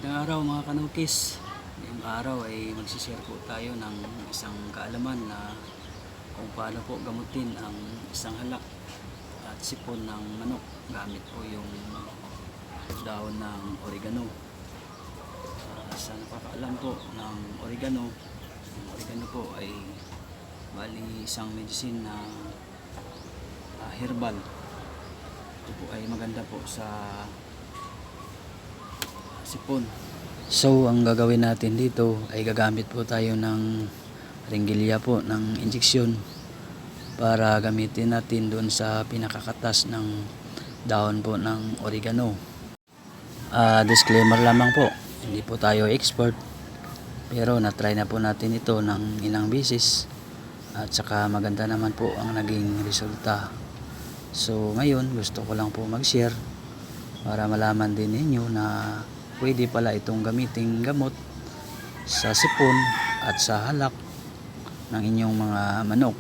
Magandang araw mga kanukis. Ngayong araw ay magsishare po tayo ng isang kaalaman na kung paano po gamutin ang isang halak at sipon ng manok gamit po yung dahon ng oregano. Sa nakakaalam po ng oregano, ang oregano po ay bali isang medicine na herbal. Ito po ay maganda po sa sipon. So ang gagawin natin dito ay gagamit po tayo ng ringgilya po ng injeksyon para gamitin natin doon sa pinakakatas ng dahon po ng oregano. Disclaimer lamang po, hindi po tayo expert, pero na-try na po natin ito ng ilang beses at saka maganda naman po ang naging resulta. So ngayon gusto ko lang po mag-share para malaman din ninyo na pwede pala itong gamiting gamot sa sipon at sa halak ng inyong mga manok.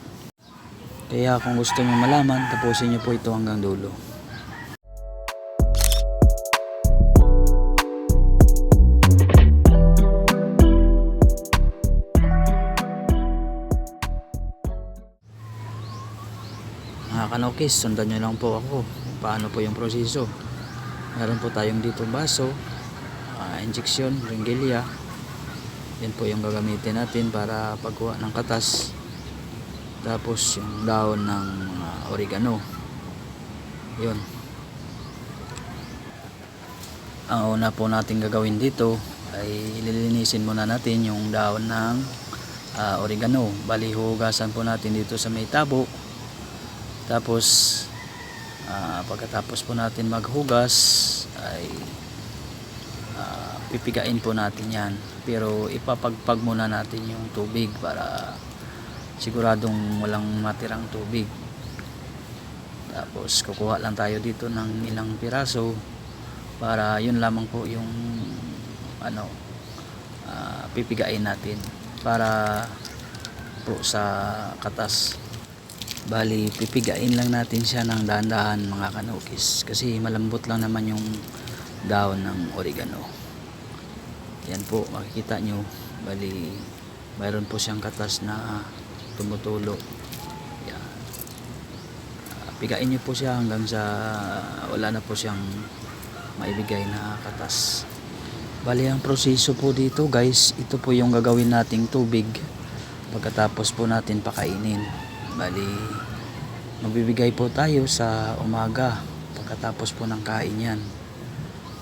Kaya kung gusto nyo malaman, tapusin nyo po ito hanggang dulo. Mga kanokis, sundan nyo lang po ako kung paano po yung proseso. Meron po tayong dito baso, injeksyon, ringgilya. Yan po yung gagamitin natin para pagkuha ng katas. Tapos yung dahon ng oregano. Yun. Ang una po natin gagawin dito ay lilinisin muna natin yung dahon ng oregano. Bali hugasan po natin dito sa may tabo. Tapos pagkatapos po natin maghugas ay pipigain po natin yan, pero ipapagpag muna natin yung tubig para siguradong walang matirang tubig. Tapos kukuha lang tayo dito ng ilang piraso para yun lamang po yung pipigain natin para po sa katas. Bali pipigain lang natin siya ng dahan-dahan mga kanukis, kasi malambot lang naman yung dahon ng oregano. Yan po, makikita nyo, bali mayroon po siyang katas na tumutulo. Yan. Pigain nyo po siya hanggang sa wala na po siyang maibigay na katas. Bali ang proseso po dito guys, ito po yung gagawin nating tubig pagkatapos po natin pakainin. Bali magbibigay po tayo sa umaga pagkatapos po ng kain yan.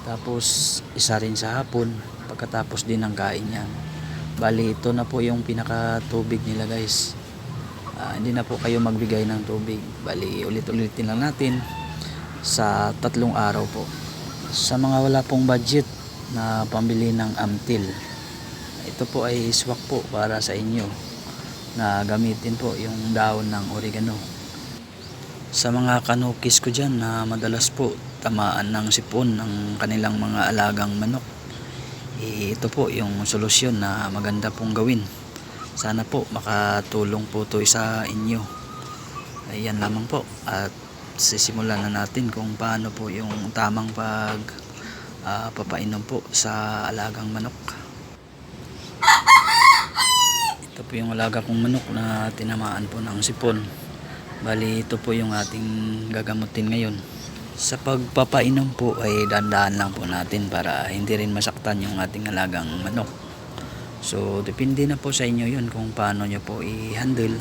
Tapos isa rin sa hapon pagkatapos din ng kain yan. Bali ito na po yung pinaka-tubig nila guys. Hindi na po kayo magbigay ng tubig. Bali ulit-ulitin lang natin sa 3 araw po. Sa mga wala pong budget na pambili ng amtil, ito po ay swak po para sa inyo na gamitin po yung dahon ng oregano. Sa mga kanukis ko dyan na madalas po tamaan ng sipon ng kanilang mga alagang manok, ito po yung solusyon na maganda pong gawin. Sana po makatulong po to sa inyo. Ayan lamang po, at sisimulan na natin kung paano po yung tamang papainom po sa alagang manok. Ito po yung alaga kong manok na tinamaan po ng sipon. Bali ito po yung ating gagamutin ngayon. Sa pagpapainom po ay dahan-dahan lang po natin para hindi rin masaktan yung ating alagang manok. So depende na po sa inyo yun kung paano nyo po i-handle